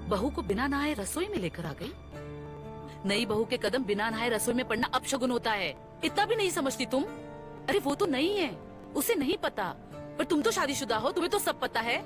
बहू को बिना नहाए रसोई में लेकर आ गई। नई बहू के कदम बिना नहाए रसोई में पड़ना अपशगुन होता है। इतना भी नहीं समझती तुम? अरे वो तो नहीं है, उसे नहीं पता, पर तुम तो शादीशुदा हो, तुम्हें तो सब पता है।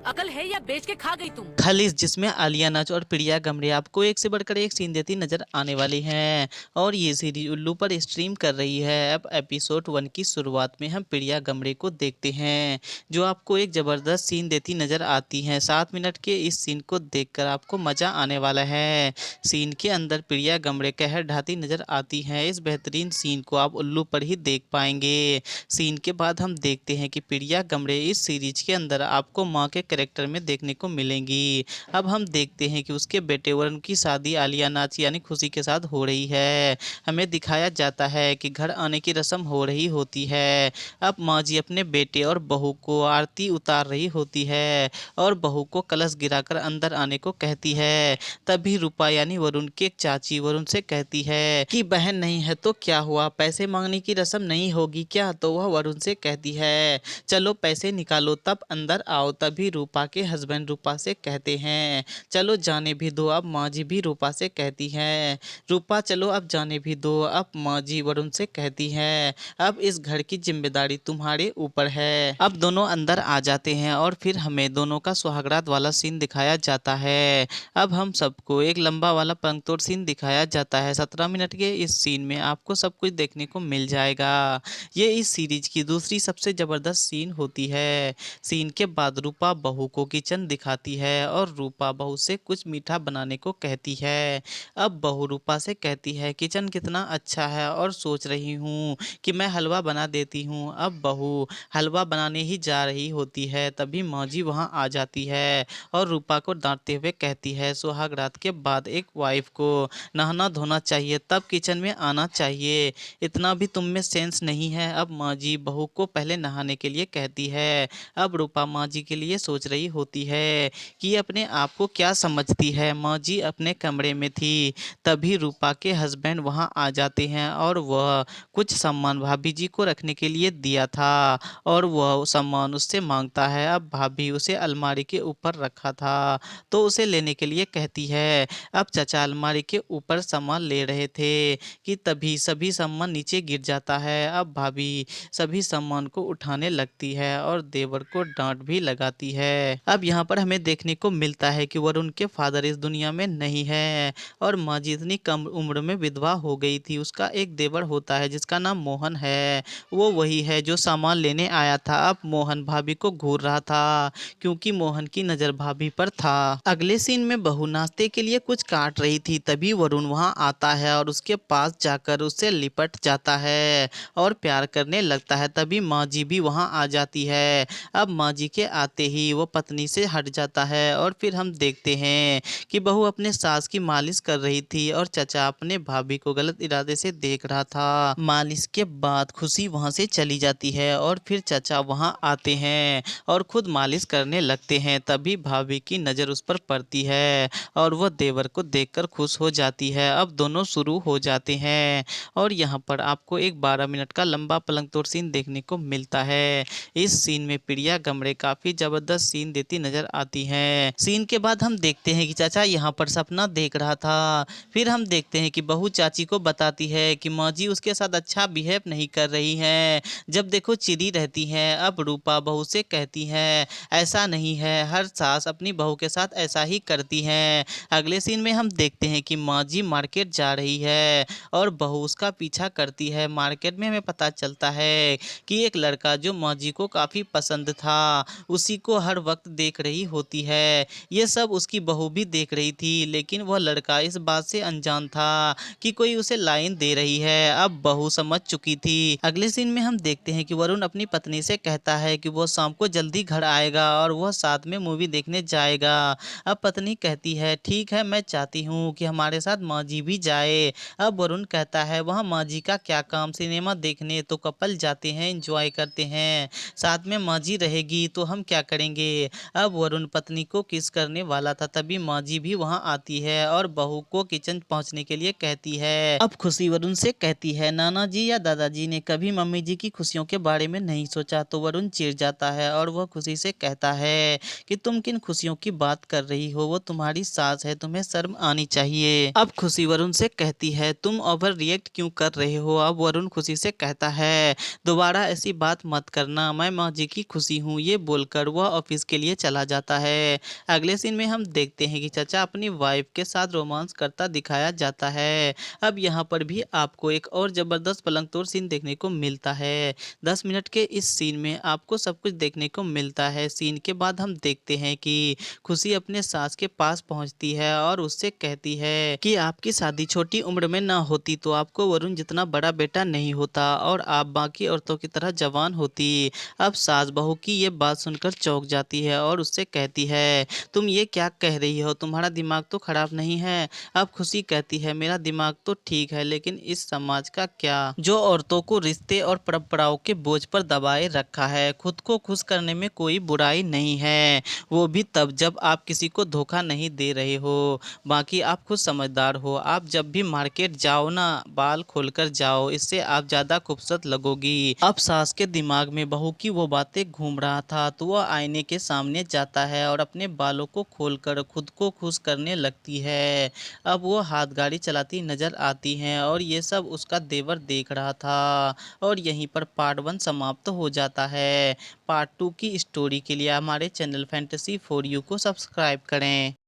अकल है या बेच के खा गई तुम? खलीज, जिसमें आलिया नट और प्रिया गमरे आपको एक से बढ़कर एक सीन देती नजर आने वाली हैं और ये सीरीज उल्लू पर स्ट्रीम कर रही है। अब एपिसोड 1 की शुरुआत में हम प्रिया गमरे को देखते हैं जो आपको एक जबरदस्त सीन देती नजर आती हैं। 7 मिनट के इस सीन को देखकर आपको मजा आने वाला है। सीन के अंदर प्रिया गमरे कहर ढाती नजर आती हैं। इस बेहतरीन सीन को आप उल्लू पर ही देख पाएंगे। सीन के बाद हम देखते हैं कि प्रिया गमरे इस सीरीज के अंदर आपको माँ के कैरेक्टर में देखने को मिलेंगी। अब हम देखते हैं कि उसके बेटे वरुण की शादी आलिया नाच यानी खुशी के साथ हो रही है। हमें दिखाया जाता है कि घर आने की रस्म हो रही होती है। अब माँ जी अपने बेटे और बहू को आरती उतार रही होती है और बहू को कलश गिराकर अंदर आने को कहती है। तभी रूपा यानी वरुण की एक चाची वरुण से कहती है कि बहन नहीं है तो क्या हुआ, पैसे मांगने की रस्म नहीं होगी क्या? तो वह वरुण से कहती है चलो पैसे निकालो तब अंदर आओ। तभी रूपा के हस्बैंड रूपा से कहते हैं चलो जाने भी दो। अब माँ जी भी रूपा से कहती हैं रूपा चलो अब जाने भी दो। अब माँ जी वरुण से कहती हैं अब इस घर की जिम्मेदारी तुम्हारे ऊपर है। अब दोनों अंदर आ जाते हैं और फिर हमें दोनों का सुहागरात वाला सीन दिखाया जाता है। अब हम सबको एक लंबा वाला पंक्तोड़ सीन दिखाया जाता है। 17 मिनट के इस सीन में आपको सब कुछ देखने को मिल जाएगा। ये इस सीरीज की दूसरी सबसे जबरदस्त सीन होती है। सीन के बाद रूपा बहू को किचन दिखाती है और रूपा बहू से कुछ मीठा बनाने को कहती है। अब बहू रूपा से कहती है किचन कितना अच्छा है और सोच रही हूँ कि मैं हलवा बना देती हूँ। अब बहू हलवा बनाने ही जा रही होती है। तभी माँ जी वहाँ आ जाती है और रूपा को डांटते हुए कहती है सुहाग रात के बाद एक वाइफ को नहाना धोना चाहिए तब किचन में आना चाहिए, इतना भी तुम में सेंस नहीं है। अब माँ जी बहू को पहले नहाने के लिए कहती है। अब रूपा माँ जी के लिए सोच रही होती है कि अपने आप को क्या समझती है। माँ जी अपने कमरे में थी। तभी रूपा के हस्बैंड वहाँ आ जाते हैं और वह कुछ सामान भाभी जी को रखने के लिए दिया था और वह सामान उससे मांगता है। अब भाभी उसे अलमारी के ऊपर रखा था तो उसे लेने के लिए कहती है। अब चाचा अलमारी के ऊपर सामान ले रहे थे कि तभी सभी सामान नीचे गिर जाता है। अब भाभी सभी सामान को उठाने लगती है और देवर को डांट भी लगाती है। अब यहाँ पर हमें देखने को मिलता है कि वरुण के फादर इस दुनिया में नहीं है और माँ जी इतनी कम उम्र में विधवा हो गई थी। उसका एक देवर होता है जिसका नाम मोहन है। वो वही है जो सामान लेने आया था। अब मोहन भाभी को घूर रहा था क्योंकि मोहन की नज़र भाभी पर था। अगले सीन में बहू नाश्ते के लिए कुछ काट रही थी। तभी वरुण वहाँ आता है और उसके पास जाकर उससे लिपट जाता है और प्यार करने लगता है। तभी माँ जी भी वहाँ आ जाती है। अब माँ जी के आते ही वो पत्नी से हट जाता है और फिर हम देखते हैं कि बहू अपने सास की मालिश कर रही थी और चचा अपने भाभी को गलत इरादे से देख रहा था। मालिश के बाद खुशी वहाँ से चली जाती है और फिर चचा वहाँ आते हैं और खुद मालिश करने लगते हैं। तभी भाभी की नज़र उस पर पड़ती है और वह देवर को देखकर खुश हो जाती है। अब दोनों शुरू हो जाते हैं और यहाँ पर आपको एक 12 मिनट का लंबा पलंग तोड़ सीन देखने को मिलता है। इस सीन में प्रिया गमरे काफी जबरदस्त सीन देती नजर आती हैं। सीन के बाद हम देखते हैं कि चाचा यहाँ पर सपना देख रहा था। फिर हम देखते हैं कि बहू चाची को बताती है कि माँ जी उसके साथ अच्छा बिहेव नहीं कर रही हैं, जब देखो चिड़ी रहती हैं। अब रूपा बहू से कहती है ऐसा नहीं है, हर सास अपनी बहू के साथ ऐसा ही करती हैं। अगले सीन में हम देखते हैं कि माँ जी मार्केट जा रही है और बहू उसका पीछा करती है। मार्केट में हमें पता चलता है कि एक लड़का जो माँ जी को काफ़ी पसंद था उसी को हर वक्त देख रही होती है। ये सब उसकी बहू भी देख रही थी लेकिन वह लड़का इस बात से अनजान था कि कोई उसे लाइन दे रही है। अब बहू समझ चुकी थी। अगले सीन में हम देखते हैं कि वरुण अपनी पत्नी से कहता है कि वो शाम को जल्दी घर आएगा और वह साथ में मूवी देखने जाएगा। अब पत्नी कहती है ठीक है, मैं चाहती हूँ कि हमारे साथ माँ जी भी जाए। अब वरुण कहता है वहाँ माँ जी का क्या काम, सिनेमा देखने तो कपल जाते हैं, एंजॉय करते हैं, साथ में माँ जी रहेगी तो हम क्या करेंगे। जाएंगे। अब वरुण पत्नी को किस करने वाला था, तभी माँ जी भी वहाँ आती है और बहू को किचन पहुँचने के लिए कहती है। अब खुशी वरुण से कहती है, नाना जी या दादाजी ने कभी मम्मी जी की खुशियों के बारे में नहीं सोचा। तो वरुण चिढ़ जाता है और वह खुशी से कहता है कि तुम किन खुशियों की बात कर रही हो, वो तुम्हारी सास है, तुम्हें शर्म आनी चाहिए। अब खुशी वरुण से कहती है, तुम ओवर रिएक्ट क्यों कर रहे हो। अब वरुण खुशी से कहता है, दोबारा ऐसी बात मत करना, मैं माँ जी की खुशी हूँ। ये बोलकर वह ऑफिस के लिए चला जाता है। अगले सीन में हम देखते हैं कि चाचा अपनी वाइफ के साथ रोमांस करता दिखाया जाता है। अब यहाँ पर भी आपको एक और जबरदस्त पलंग तोड़ सीन देखने को मिलता है। 10 मिनट के इस सीन में आपको सब कुछ देखने को मिलता है। सीन के बाद हम देखते हैं कि खुशी अपने सास के पास पहुंचती है और उससे कहती है कि आपकी शादी छोटी उम्र में ना होती तो आपको वरुण जितना बड़ा बेटा नहीं होता और आप बाकी औरतों की तरह जवान होती। अब सास बहू की ये बात सुनकर चौंक जाती है और उससे कहती है, तुम ये क्या कह रही हो, तुम्हारा दिमाग तो खराब नहीं है। अब खुशी कहती है, मेरा दिमाग तो ठीक है, लेकिन इस समाज का क्या, जो औरतों को रिश्ते और परंपराओं के बोझ पर दबाए रखा है। खुद को खुश करने में कोई बुराई नहीं है, वो भी तब जब आप किसी को धोखा नहीं दे रहे हो। बाकी आप खुद समझदार हो, आप जब भी मार्केट जाओ ना, बाल खोलकर जाओ, इससे आप ज्यादा खूबसूरत लगोगी। अब सास के दिमाग में बहू की वो बातें घूम रहा था, तो वह आईने के सामने जाता है और अपने बालों को खोलकर खुद को खुश करने लगती है। अब वो हाथ गाड़ी चलाती नजर आती हैं और ये सब उसका देवर देख रहा था। और यहीं पर पार्ट 1 समाप्त हो जाता है। पार्ट 2 की स्टोरी के लिए हमारे चैनल फैंटेसी फॉर यू को सब्सक्राइब करें।